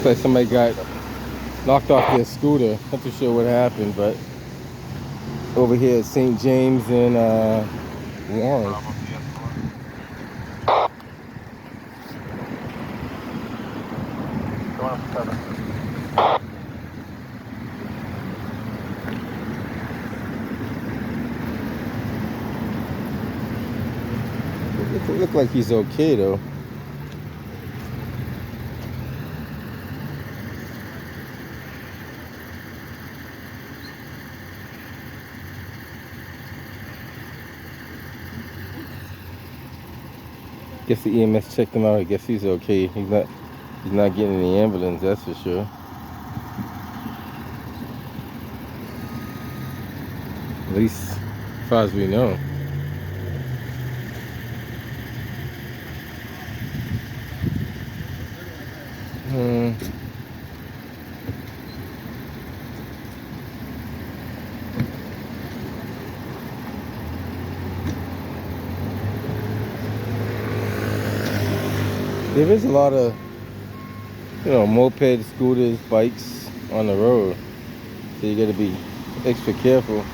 Looks like somebody got knocked off their scooter. Not too sure what happened, but over here at St. James and Warren. It look like he's okay though. Guess the EMS checked him out. I guess he's okay. He's not getting in the ambulance, that's for sure. At least as far as we know. There is a lot of, mopeds, scooters, bikes on the road. So you gotta be extra careful.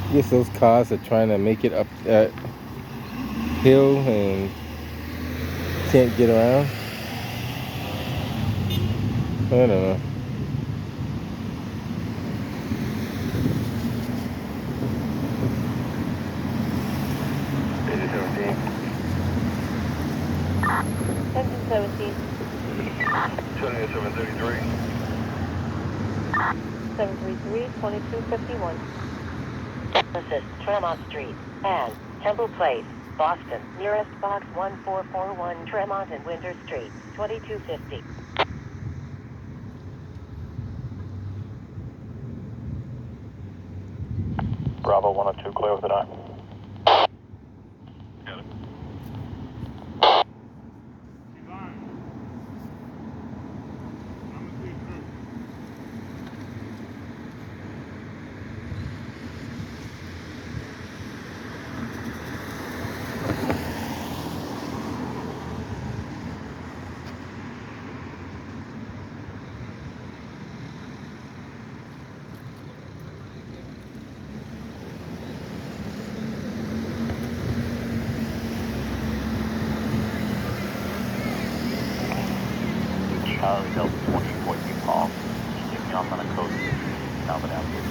I guess those cars are trying to make it up that hill and can't get around. I don't know. Engine 17. 733. 733, 2251. Assist Tremont Street and Temple Place, Boston. Nearest box 1441 Tremont and Winter Street, 2250. Bravo 102, clear with an eye. Got it. Charlie Delta 2014 Paul. Just take me off on a code. Calvin Avenue.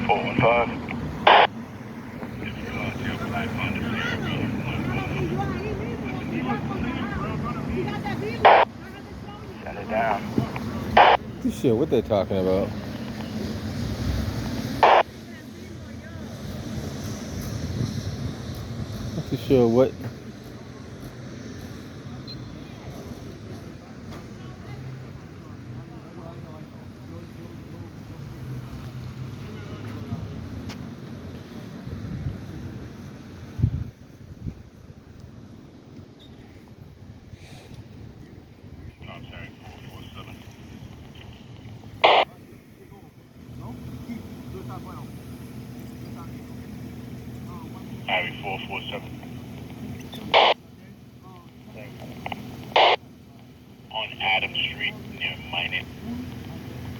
415. Shut it down. Too sure what they're talking about. Not too sure what. Ivy 447. On Adams Street near Minot.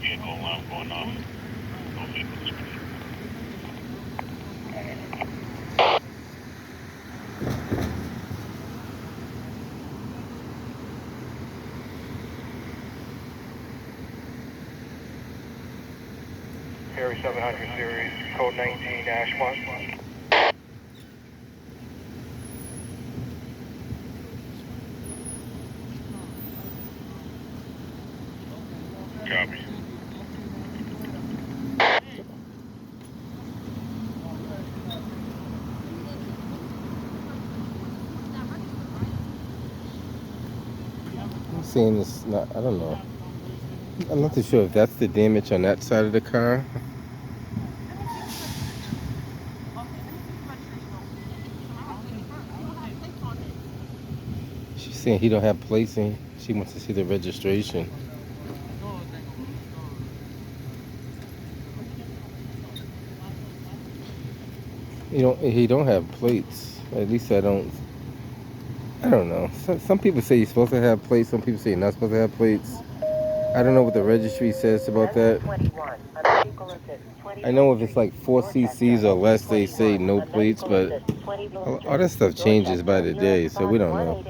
Vehicle alarm going off. No vehicle description. Harry 700 series, code 19 Ashmont. Copy. I'm saying this. Not. I don't know. I'm not too sure if that's the damage on that side of the car. saying he don't have plates and she wants to see the registration. He don't have plates. At least I don't know. Some people say you're supposed to have plates. Some people say you're not supposed to have plates. I don't know what the registry says about that. I know if it's like 4 cc's or less, they say no plates, but all that stuff changes by the day, so we don't know.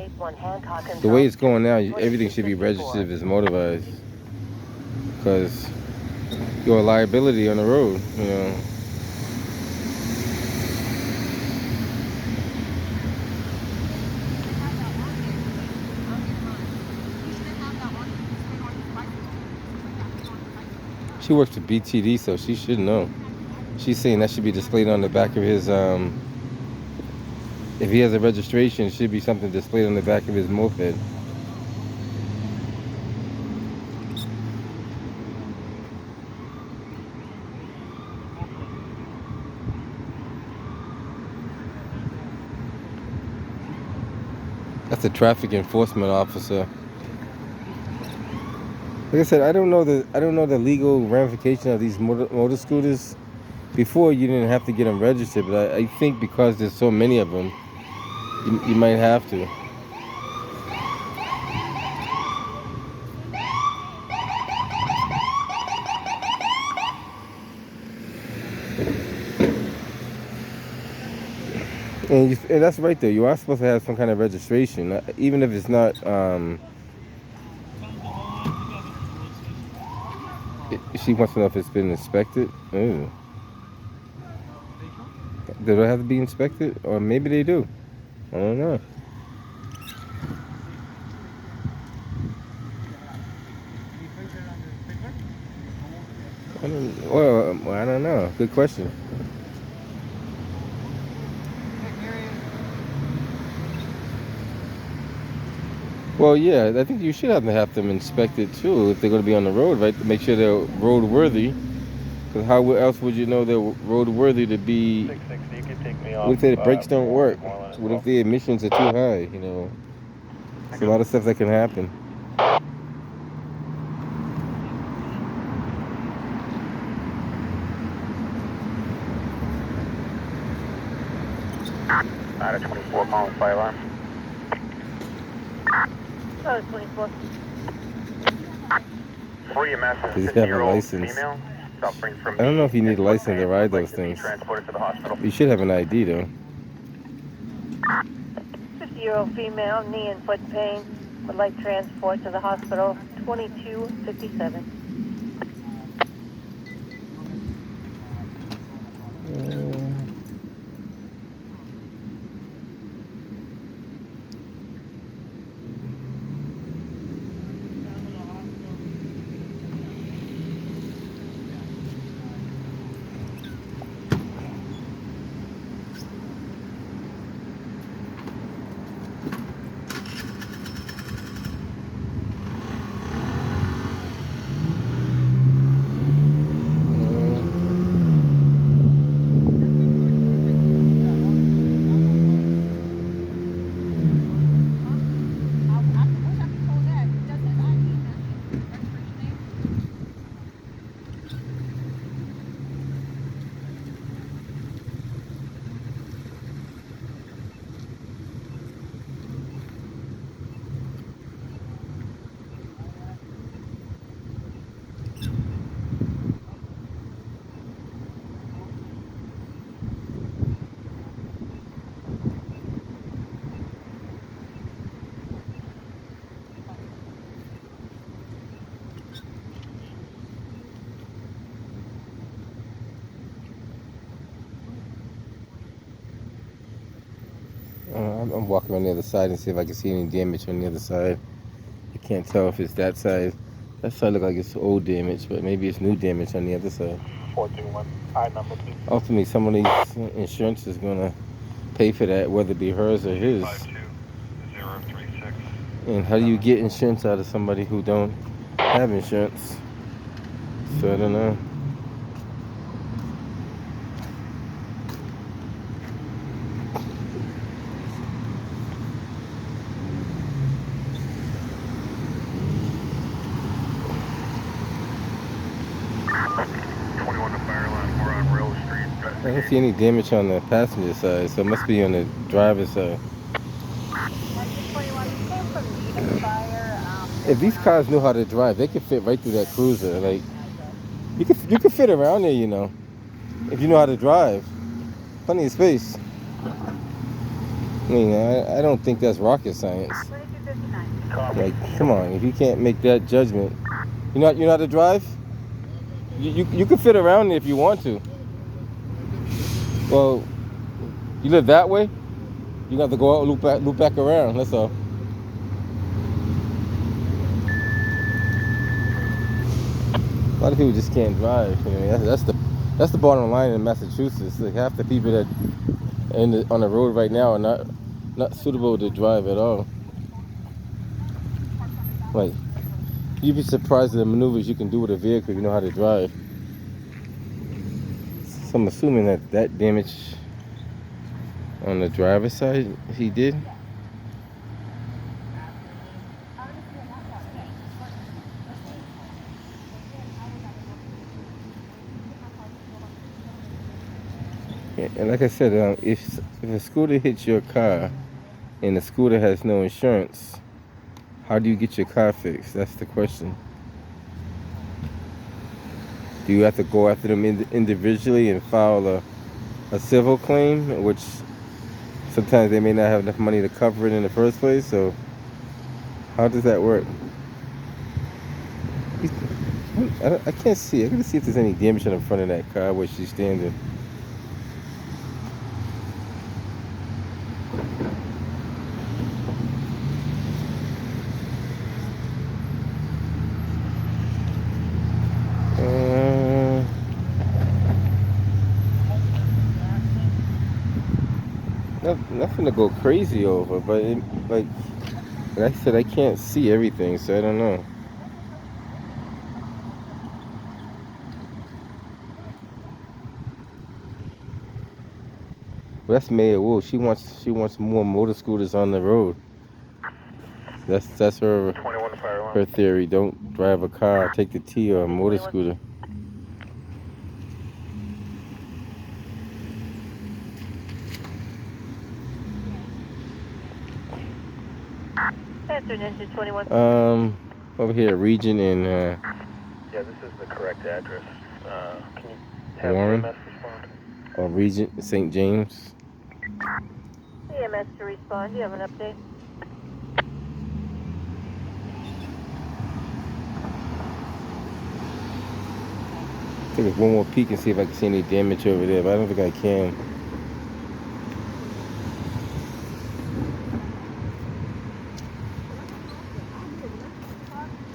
The way it's going now, everything should be registered as motorized, because you're a liability on the road, you know. She works for BTD, so she should know. She's saying that should be displayed on the back of his, if he has a registration, it should be something displayed on the back of his moped. That's a traffic enforcement officer. Like I said, I don't know the legal ramification of these motor scooters. Before you didn't have to get them registered, but I think because there's so many of them, you might have to. And that's right there. You are supposed to have some kind of registration, even if it's not. She wants to know if it's been inspected. Ooh. Do they have to be inspected, or maybe they do? I don't know. I don't know. Good question. Well, yeah, I think you should have them inspected too if they're going to be on the road, right? To make sure they're roadworthy. Because how else would you know they're roadworthy to be? What if the brakes don't work? What if the emissions are too high? You know, there's a lot of stuff that can happen. Out of 24, calling fire alarm. Oh, 24. Free EMS Does he have a license? Female, suffering from I don't know if you need a license to ride those things. Transported to the hospital. You should have an ID though. 50-year-old female, knee and foot pain, would like transport to the hospital. 2257. I'm walking on the other side and see if I can see any damage on the other side. I can't tell if it's that side. That side looks like it's old damage, but maybe it's new damage on the other side. 421, I number please. Ultimately, some of these insurance is going to pay for that, whether it be hers or his. 52036. And how do you get insurance out of somebody who don't have insurance? So I don't know. don't see any damage on the passenger side, so it must be on the driver's side. If these cars knew how to drive, they could fit right through that cruiser. Like you could fit around there, you know, if you know how to drive. Plenty of space. I mean, I don't think that's rocket science. Like, come on, if you can't make that judgment, you know how to drive? You could fit around there if you want to. Well, you live that way, you got to go out and loop back around. That's all. A lot of people just can't drive. You know, that's the bottom line in Massachusetts. Like half the people that on the road right now are not suitable to drive at all. Like you'd be surprised at the maneuvers you can do with a vehicle if you know how to drive. So I'm assuming that damage on the driver's side he did. And like I said, if a scooter hits your car and the scooter has no insurance, how do you get your car fixed? That's the question. Do you have to go after them individually and file a civil claim, which sometimes they may not have enough money to cover it in the first place? So how does that work? I can't see. I gotta see if there's any damage on the front of that car where she's standing. Nothing to go crazy over, but like I said, I can't see everything, so I don't know. Well, that's Maya Wu. She wants more motor scooters on the road. That's her theory. Don't drive a car. Take the T or a motor scooter. Engine 21. Over here, Region in Yeah, this is the correct address. Can you have Warren? EMS respond? Or Region St. James. EMS to respond. Do you have an update? Take one more peek and see if I can see any damage over there, but I don't think I can.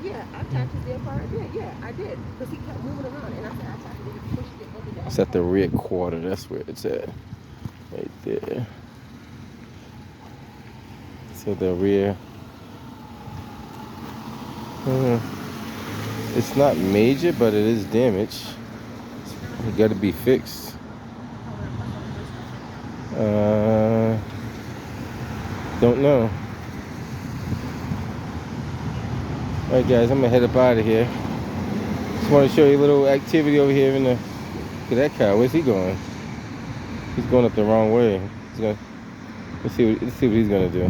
Yeah, I tapped his their car. Yeah, I did. Because he kept moving around. And I said, I tapped it and pushed it over there. It's at the rear quarter. That's where it's at. Right there. So the rear. It's not major, but it is damaged. It got to be fixed. Don't know. Alright guys, I'm gonna head up out of here. Just want to show you a little activity over here in the. Look at that car. Where's he going? He's going up the wrong way. Let's see what he's gonna do.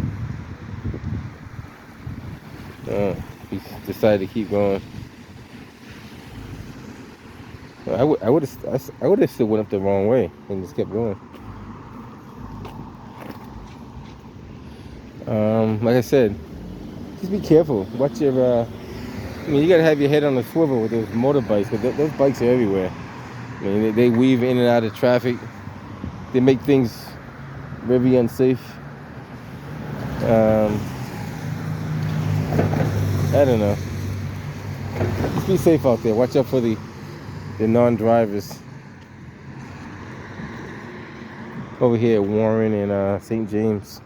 He decided to keep going. I would have still went up the wrong way and just kept going. Like I said, just be careful. Watch your. I mean, you gotta have your head on the swivel with those motorbikes, because those bikes are everywhere. I mean, they weave in and out of traffic. They make things very unsafe. I don't know. Just be safe out there. Watch out for the non-drivers. Over here at Warren and St. James.